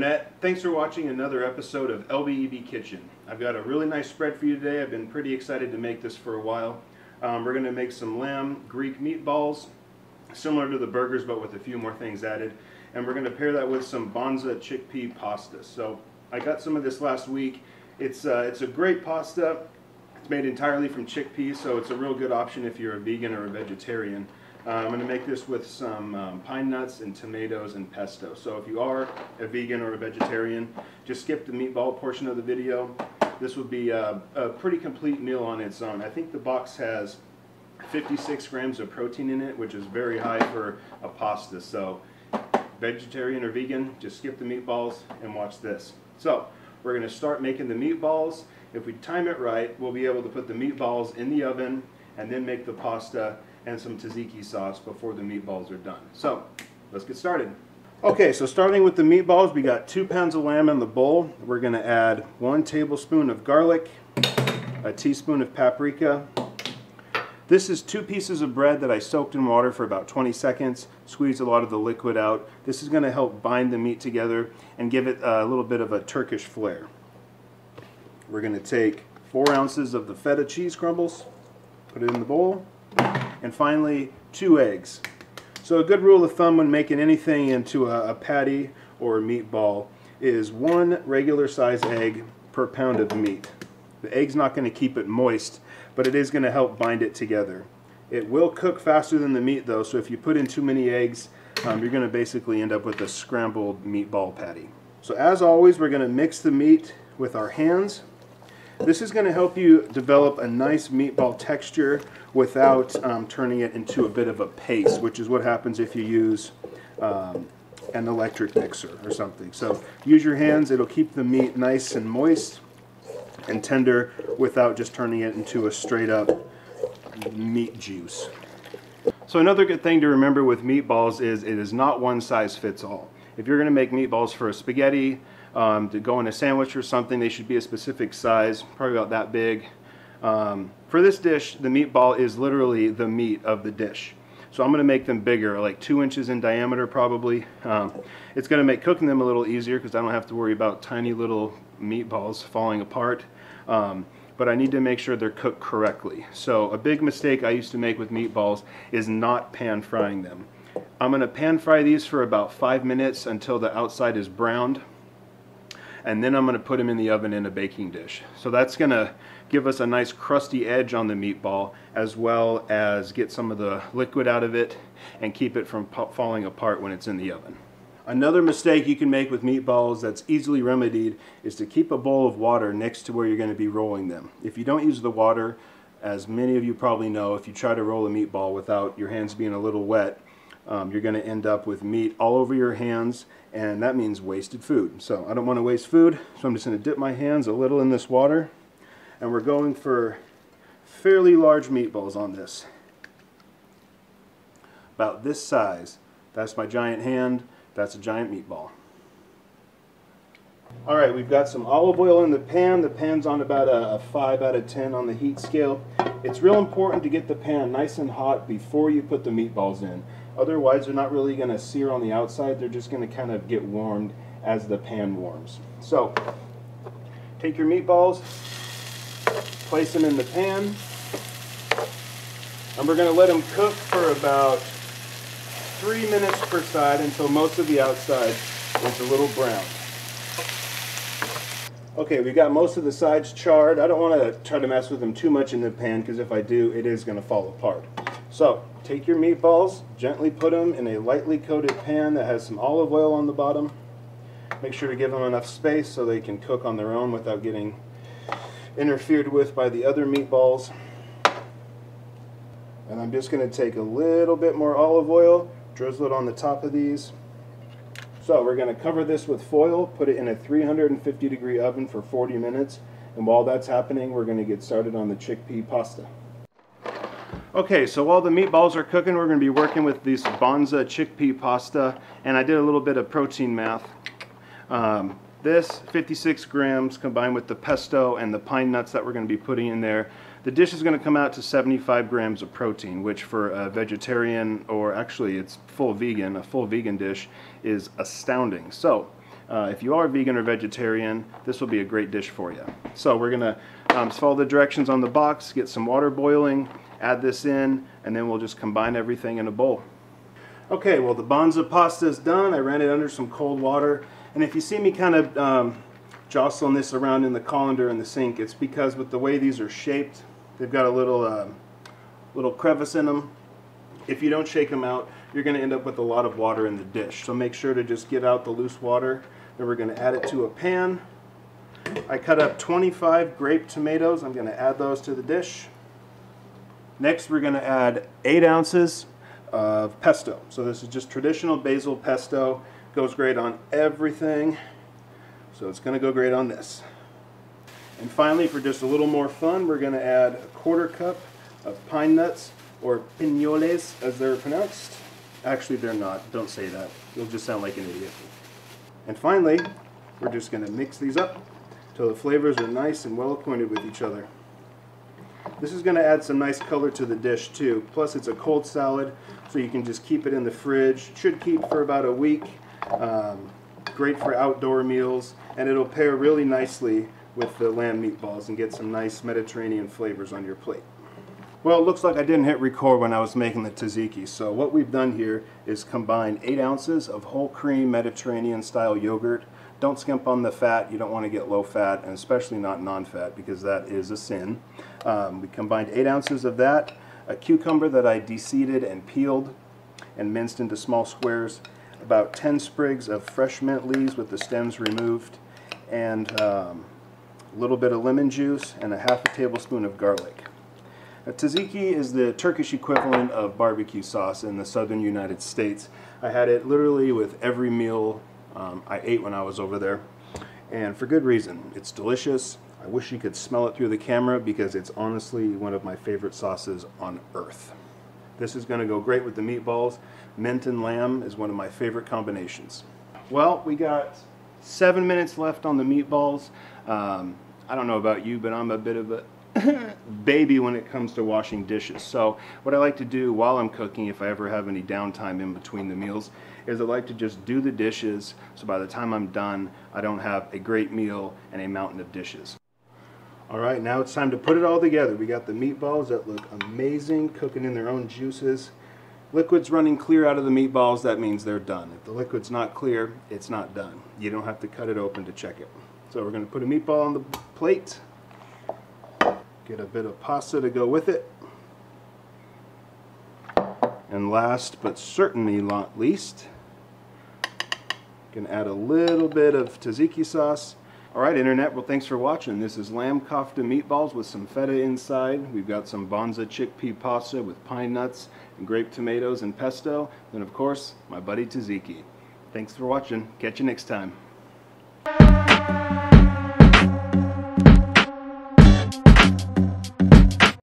Internet. Thanks for watching another episode of LBEB Kitchen. I've got a really nice spread for you today. I've been pretty excited to make this for a while. We're going to make some lamb Greek meatballs, similar to the burgers but with a few more things added. And we're going to pair that with some Banza chickpea pasta. So I got some of this last week. It's a great pasta. It's made entirely from chickpeas, so it's a real good option if you're a vegan or a vegetarian. I'm going to make this with some pine nuts and tomatoes and pesto. So if you are a vegan or a vegetarian, just skip the meatball portion of the video. This would be a pretty complete meal on its own. I think the box has 56 grams of protein in it, which is very high for a pasta. So vegetarian or vegan, just skip the meatballs and watch this. So we're going to start making the meatballs. If we time it right, we'll be able to put the meatballs in the oven and then make the pasta and some tzatziki sauce before the meatballs are done. So let's get started. Okay, so starting with the meatballs, we got 2 pounds of lamb in the bowl. We're going to add 1 tablespoon of garlic, a teaspoon of paprika. This is 2 pieces of bread that I soaked in water for about 20 seconds, squeezed a lot of the liquid out. This is going to help bind the meat together and give it a little bit of a Turkish flair. We're going to take 4 ounces of the feta cheese crumbles, put it in the bowl. And finally, 2 eggs. So a good rule of thumb when making anything into a patty or a meatball is 1 regular size egg per pound of meat. The egg's not going to keep it moist, but it is going to help bind it together. It will cook faster than the meat though, so if you put in too many eggs, you're going to basically end up with a scrambled meatball patty. So as always, we're going to mix the meat with our hands. This is going to help you develop a nice meatball texture without turning it into a bit of a paste, which is what happens if you use an electric mixer or something. So use your hands, it'll keep the meat nice and moist and tender without just turning it into a straight up meat juice. So another good thing to remember with meatballs is it is not one size fits all. If you're going to make meatballs for a spaghetti, to go in a sandwich or something, they should be a specific size, probably about that big. For this dish, the meatball is literally the meat of the dish. So I'm going to make them bigger, like 2 inches in diameter probably. It's going to make cooking them a little easier because I don't have to worry about tiny little meatballs falling apart. But I need to make sure they're cooked correctly. So a big mistake I used to make with meatballs is not pan frying them. I'm going to pan fry these for about 5 minutes until the outside is browned. And then I'm going to put them in the oven in a baking dish. So that's going to give us a nice crusty edge on the meatball, as well as get some of the liquid out of it and keep it from falling apart when it's in the oven. Another mistake you can make with meatballs that's easily remedied is to keep a bowl of water next to where you're going to be rolling them. If you don't use the water, as many of you probably know, if you try to roll a meatball without your hands being a little wet, you're going to end up with meat all over your hands, and that means wasted food. So I don't want to waste food, so I'm just going to dip my hands a little in this water, and we're going for fairly large meatballs on this. About this size. That's my giant hand, that's a giant meatball. Alright, we've got some olive oil in the pan. The pan's on about a 5 out of 10 on the heat scale. It's real important to get the pan nice and hot before you put the meatballs in. Otherwise, they're not really going to sear on the outside. They're just going to kind of get warmed as the pan warms. So, take your meatballs, place them in the pan, and we're going to let them cook for about 3 minutes per side until most of the outside is a little brown. Okay, we got most of the sides charred. I don't want to try to mess with them too much in the pan because if I do, it is going to fall apart. So, take your meatballs, gently put them in a lightly coated pan that has some olive oil on the bottom. Make sure to give them enough space so they can cook on their own without getting interfered with by the other meatballs. And I'm just going to take a little bit more olive oil, drizzle it on the top of these. So we're going to cover this with foil, put it in a 350-degree oven for 40 minutes, and while that's happening, we're going to get started on the chickpea pasta. Okay, so while the meatballs are cooking, we're going to be working with this Banza chickpea pasta, and I did a little bit of protein math. This 56 grams combined with the pesto and the pine nuts that we're going to be putting in there. The dish is going to come out to 75 grams of protein, which for a vegetarian, or actually it's full vegan, a full vegan dish is astounding. So If you are vegan or vegetarian, this will be a great dish for you. So we're going to follow the directions on the box, get some water boiling, add this in, and then we'll just combine everything in a bowl. Okay, well, the Banza pasta is done. I ran it under some cold water, and if you see me kind of jostling this around in the colander in the sink, it's because with the way these are shaped, they've got a little crevice in them. If you don't shake them out, you're going to end up with a lot of water in the dish. So make sure to just get out the loose water. Then we're going to add it to a pan. I cut up 25 grape tomatoes. I'm going to add those to the dish. Next, we're going to add 8 ounces of pesto. So this is just traditional basil pesto. Goes great on everything. So it's going to go great on this. And finally, for just a little more fun, we're going to add a 1/4 cup of pine nuts, or piñoles as they're pronounced. Actually, they're not. Don't say that. You'll just sound like an idiot. And finally, we're just going to mix these up until the flavors are nice and well acquainted with each other. This is going to add some nice color to the dish too. Plus, it's a cold salad, so you can just keep it in the fridge. It should keep for about a week. Great for outdoor meals, and it'll pair really nicely with the lamb meatballs and get some nice Mediterranean flavors on your plate. Well, it looks like I didn't hit record when I was making the tzatziki. So what we've done here is combine 8 ounces of whole cream Mediterranean style yogurt. Don't skimp on the fat. You don't want to get low fat, and especially not non-fat, because that is a sin. We combined 8 ounces of that, a cucumber that I de-seeded and peeled and minced into small squares, about 10 sprigs of fresh mint leaves with the stems removed, and a little bit of lemon juice and a 1/2 tablespoon of garlic. Now, tzatziki is the Turkish equivalent of barbecue sauce in the southern United States. I had it literally with every meal I ate when I was over there, and for good reason. It's delicious. I wish you could smell it through the camera because it's honestly one of my favorite sauces on earth. This is going to go great with the meatballs. Mint and lamb is one of my favorite combinations. Well, we got 7 minutes left on the meatballs. I don't know about you, but I'm a bit of a baby when it comes to washing dishes. So what I like to do while I'm cooking, if I ever have any downtime in between the meals, is I like to just do the dishes, so by the time I'm done, I don't have a great meal and a mountain of dishes. Alright, now it's time to put it all together. We got the meatballs that look amazing, cooking in their own juices. Liquid's running clear out of the meatballs, that means they're done. If the liquid's not clear, it's not done. You don't have to cut it open to check it. So we're going to put a meatball on the plate. Get a bit of pasta to go with it. And last but certainly not least, can add a little bit of tzatziki sauce. Alright Internet, well thanks for watching. This is lamb kofta meatballs with some feta inside. We've got some Banza chickpea pasta with pine nuts and grape tomatoes and pesto. And of course, my buddy tzatziki. Thanks for watching. Catch you next time.